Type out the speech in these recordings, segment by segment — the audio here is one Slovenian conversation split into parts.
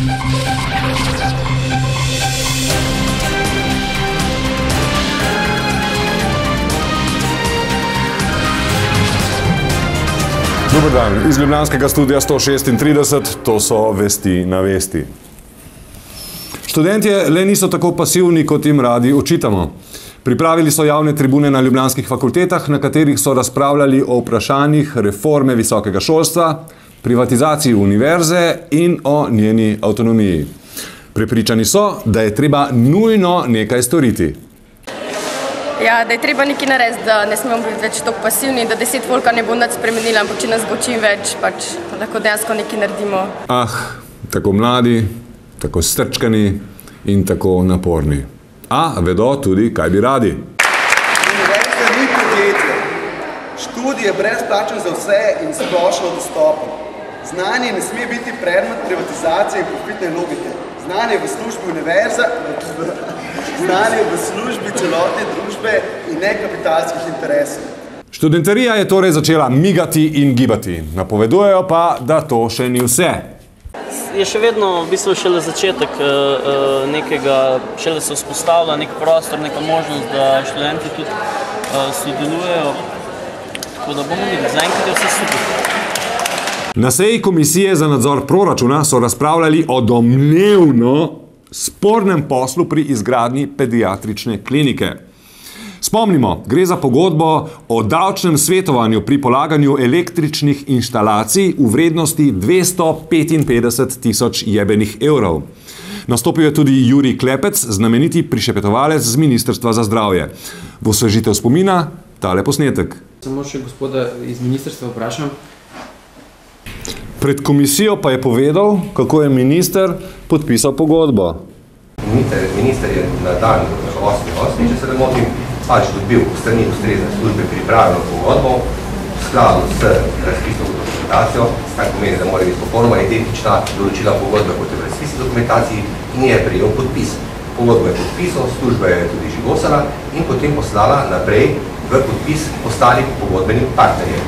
Dober dan, iz ljubljanskega studia 136, to so Vesti na vesti. Študentje le niso tako pasivni, kot jim radi očitamo. Pripravili so javne tribune na ljubljanskih fakultetah, na katerih so razpravljali o vprašanjih reforme visokega šolstva, privatizaciji univerze in o njeni avtonomiji. Prepričani so, da je treba nujno nekaj storiti. Ja, da je treba nekaj narediti, da ne smemo biti več tako pasivni, da 10 volka ne bo nič spremenila, ampak če nas bo čim več, pač lahko dejansko nekaj naredimo. Tako mladi, tako strčkani in tako naporni. A vedo tudi, kaj bi radi. Univerza ni podjetje. Študij je brezplačen za vse in splošno dostopen. Znanje ne sme biti predmet privatizacije in profitne logike. Znanje v službi univerza, znanje v službi celotne družbe in ne kapitalskih interesov. Študentarija je torej začela migati in gibati. Napovedujejo pa, da to še ni vse. Je še vedno v bistvu šele začetek nekega, šele se vzpostavlja nek prostor, neka možnost, da študenti tudi sodelujejo. Tako da bomo videli, zaenkrat je vse super. Na seji Komisije za nadzor proračuna so razpravljali o domnevno spornem poslu pri izgradnji pediatrične klinike. Spomnimo, gre za pogodbo o davčnem svetovanju pri polaganju električnih inštalacij v vrednosti 255 tisoč jebenih evrov. Nastopil je tudi Jurij Klepec, znameniti prišepetovalec z Ministrstva za zdravje. V osvežitev spomina tale posnetek. Samo še gospoda iz ministrstva vprašam. Pred komisijo pa je povedal, kako je minister podpisal pogodbo. Minister je na dan 8.8., če se ne motim, pač dobil strani ustrezne službe pripravljeno pogodbo v skladu s razpisno dokumentacijo, kar pomeni, da mora biti popolnoma identična določila pogodbe kot je v razpisni dokumentaciji in je prejel podpis. Pogodbo je podpisal, služba je tudi žigosala in potem poslala naprej v podpis ostalim pogodbenim partnerjem.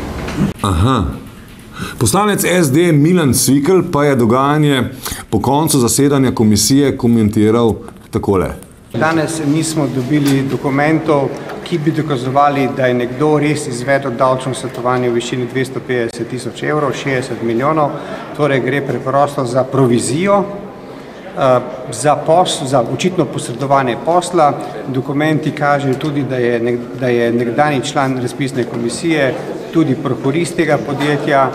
Poslanec SD Milan Cvikl pa je dogajanje po koncu zasedanja komisije komentiral takole. Danes nismo dobili dokumentov, ki bi dokazovali, da je nekdo res izvedel davčno svetovanje v višini 250 tisoč evrov, 60 milijonov, torej gre preprosto za provizijo, za očitno posredovanje posla. Dokumenti kažejo tudi, da je nekdanji član razpisne komisije tudi prokurist tega podjetja.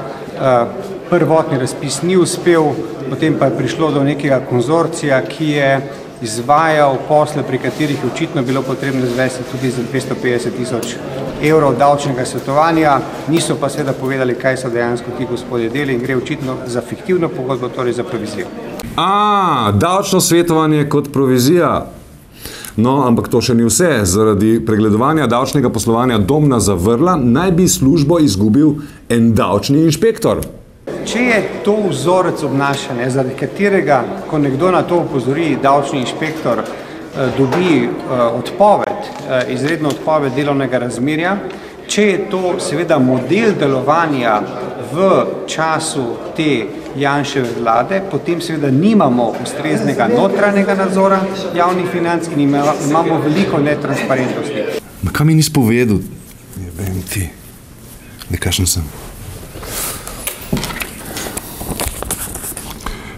Prvotni razpis ni uspel, potem pa je prišlo do nekega konzorcija, ki je izvajal posle, pri katerih je očitno bilo potrebno izvesti tudi za 250 tisoč evrov davčnega svetovanja. Niso pa seveda povedali, kaj so dejansko ti gospodje deli in gre očitno za fiktivno pogodbo, torej za provizijo. Davčno svetovanje kot provizija. No, ampak to še ni vse. Zaradi pregledovanja davčnega poslovanja Domna Zavrla naj bi službo izgubil en davčni inšpektor. Če je to vzorec obnašanja, zaradi katerega, ko nekdo na to opozori, davčni inšpektor dobi odpoved, izredno odpoved delovnega razmerja, če je to seveda model delovanja v času te Janševe vlade, potem seveda nimamo ustreznega notranjega nadzora javnih financ in imamo veliko netransparentnosti. Kaj mi nisi povedal? Jebem ti. Nekakšen sem.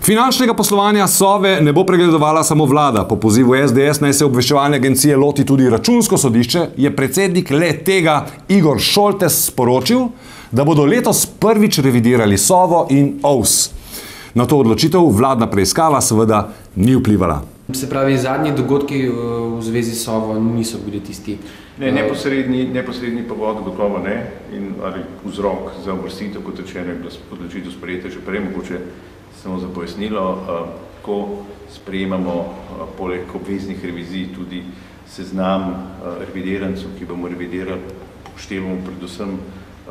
Finančnega poslovanja Sove ne bo pregledovala samo vlada. Po pozivu SDS naj se obveščevalne agencije loti tudi Računsko sodišče, je predsednik le tega Igor Šoltes sporočil, da bodo letos prvič revidirali Sovo in OVS. Na to odločitev vladna preiskava seveda ni vplivala. Se pravi, zadnji dogodki v zvezi s Sovo niso bili tisti? Ne, neposredni povod gotovo ne, ali vzrok za uvrstitev, kot rečeno, je bila odločitev sprejeta že prej, mogoče samo za pojasnilo, ko sprejemamo poleg obveznih revizij tudi seznam revidirancov, ki bomo revidirali, upoštevamo predvsem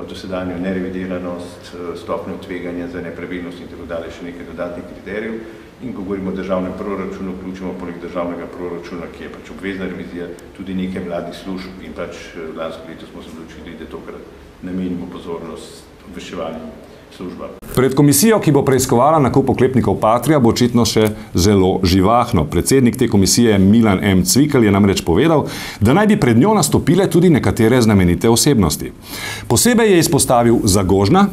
dosedanjo nerevidiranost, stopnjo tveganja za nepravilnost in tako dalje, še nekaj dodatnih kriterijev. In ko govorimo o državnem proračunu, vključimo poleg državnega proračuna, ki je pač obvezna revizija, tudi nekaj mladih služb in pač lansko leto smo se odločili, da tokrat namenimo pozornost obveščevalnim služba. Pred komisijo, ki bo preiskovala nakup oklepnikov Patria, bo očitno še zelo živahno. Predsednik te komisije Milan M. Cvikl je namreč povedal, da naj bi pred njo nastopile tudi nekatere znamenite osebnosti. Posebej je izpostavil Zagožna,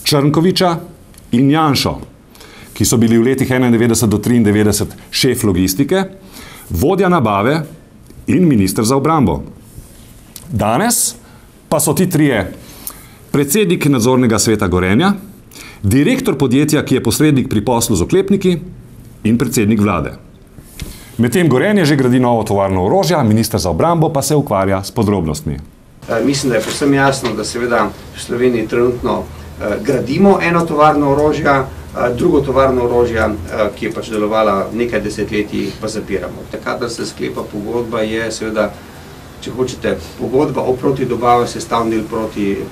Črnkoviča in Janšo, ki so bili v letih 91 do 93 šef logistike, vodja nabave in minister za obrambo. Danes pa so ti trije: predsednik nadzornega sveta Gorenja, direktor podjetja, ki je posrednik pri poslu z oklepniki, in predsednik vlade. Medtem Gorenje že gradi novo tovarno orožja, minister za obrambo pa se ukvarja s podrobnostmi. Mislim, da je povsem jasno, da seveda v Sloveniji trenutno gradimo eno tovarno orožja, drugo tovarno orožja, ki je pač delovala nekaj desetletij, pa zapiramo. Takrat, da se sklepa pogodba, je seveda, če hočete, pogodba o protidobavi sestavni del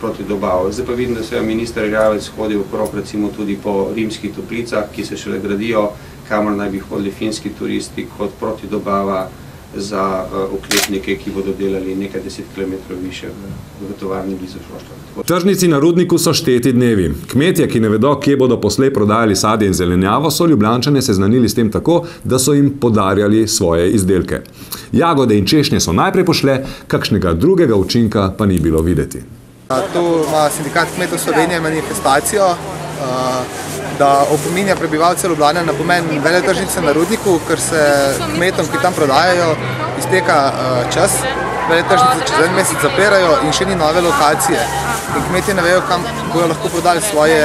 proti dobavi. Zdaj pa vidim, da se je minister Erjavec hodil okrog recimo tudi po Rimskih Toplicah, ki se šele gradijo, kamor naj bi hodili finski turisti kot protidobava za oklepnike, ki bodo delali nekaj 10 km više v tovarni blizu Šoštova. Tržnici na Rudniku so šteti dnevi. Kmetje, ki ne vedo, kje bodo poslej prodajali sadje in zelenjavo, so Ljubljančane seznanili s tem tako, da so jim podarjali svoje izdelke. Jagode in češnje so najprej pošle, kakšnega drugega učinka pa ni bilo videti. Tu ima Sindikat kmetov Slovenije manifestacijo, da opominja prebivalce Ljubljane na pomen veletržnice na Rudniku, ker se kmetom, ki tam prodajajo, izteka čas. Veletržnice čez en mesec zapirajo in še ni nove lokacije. In kmetje ne vejo, kam bojo lahko prodali svoje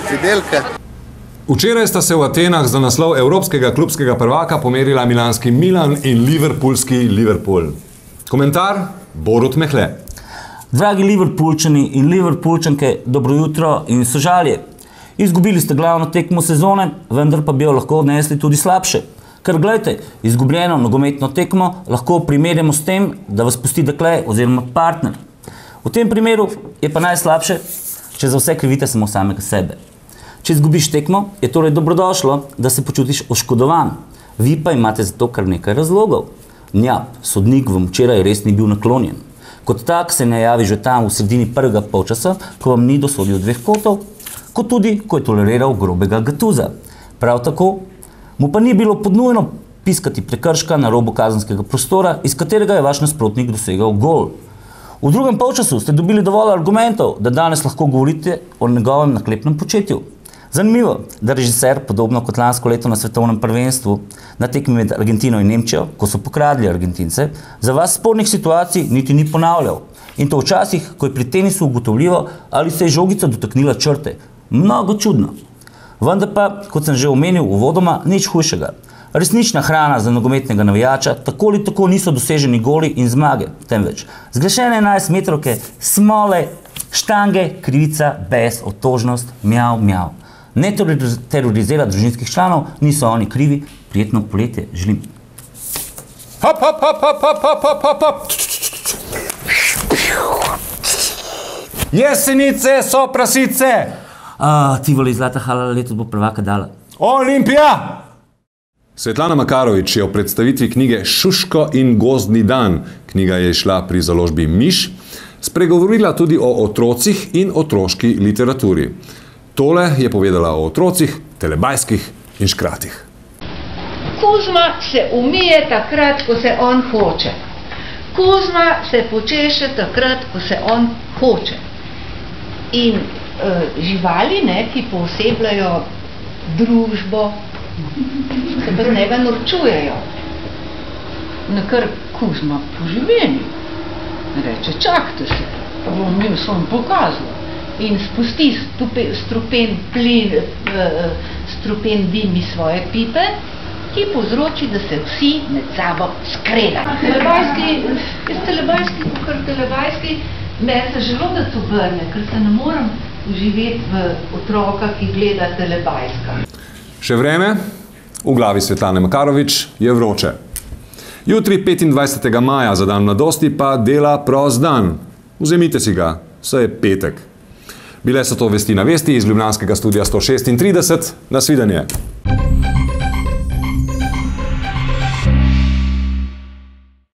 pridelke. Včeraj sta se v Atenah za naslov evropskega klubskega prvaka pomerila milanski Milan in liverpoolski Liverpool. Komentar Borut Mehle. Dragi Liverpoolčani in Liverpoolčanke, dobro jutro in sožalje. Izgubili ste glavno tekmo sezone, vendar pa bi jo lahko odnesli tudi slabše. Ker gledajte, izgubljeno nogometno tekmo lahko primerjamo s tem, da vas pusti dekle oziroma partner. V tem primeru je pa najslabše, če za vse krivite samo samega sebe. Če izgubiš tekmo, je torej dobrodošlo, da se počutiš oškodovan. Vi pa imate za to kar nekaj razlogov. Njap, sodnik vam včeraj res ni bil naklonjen. Kot tak se najavi že tam v sredini prvega polčasa, ko vam ni dosodil 2 kotov, kot tudi, ko je toleriral grobega Gatuza. Prav tako mu pa ni bilo podnujno piskati prekrška na robu kazenskega prostora, iz katerega je vaš nasprotnik dosegal gol. V drugem polčasu ste dobili dovolj argumentov, da danes lahko govorite o njegovem naklepnem početju. Zanimivo, da režiser, podobno kot lansko leto na svetovnem prvenstvu, na tekmi med Argentino in Nemčijo, ko so pokradli Argentince, za vas spornih situacij niti ni ponavljal. In to včasih, ko je pri tenisu ugotovljivo, ali se je žogica dotaknila črte. Mnogo čudno. Vendar pa, kot sem že omenil uvodoma, nič hujšega. Resnična hrana za nogometnega navijača tako ali tako niso doseženi goli in zmage, temveč zgrešene 11-metrovke, smole, štange, krivica, bes, otožnost, mjav, mjav. Ne terorizira družinskih članov, niso oni krivi, prijetno poletje želim. Hop, hop, hop, hop, hop, hop, hop, hop, hop. Jesenice so prasice! Tivoli zlata hala letos bo prvaka dala. Olimpija! Svetlana Makarovič je v predstavitvi knjige Šuško in gozdni dan, knjiga je šla pri založbi Miš, spregovorila tudi o otrocih in otroški literaturi. Tole je povedala o otrocih, telebajskih in škratih. Kuzma se umije takrat, ko se on hoče. Kuzma se počeše takrat, ko se on hoče. In živali, ki poosebljajo družbo, se pa z njega norčujejo. Nakar Kuzma po življenju reče, čakajte se, pa bom mi vam pokazal. In spusti strupen dim iz svoje pipe, ki povzroči, da se vsi med sabo skredajo. Telebajski meni se želodec obrne, ker se ne morem živeti v otroka, ki gleda telebajska. Še vreme? V glavi Svetlane Makarovič je vroče. Jutri 25. maja za dan mladosti pa dela prost dan. Vzemite si ga, saj je petek. Bile so to vesti na vesti iz ljubljanskega studia 136. Nasvidenje.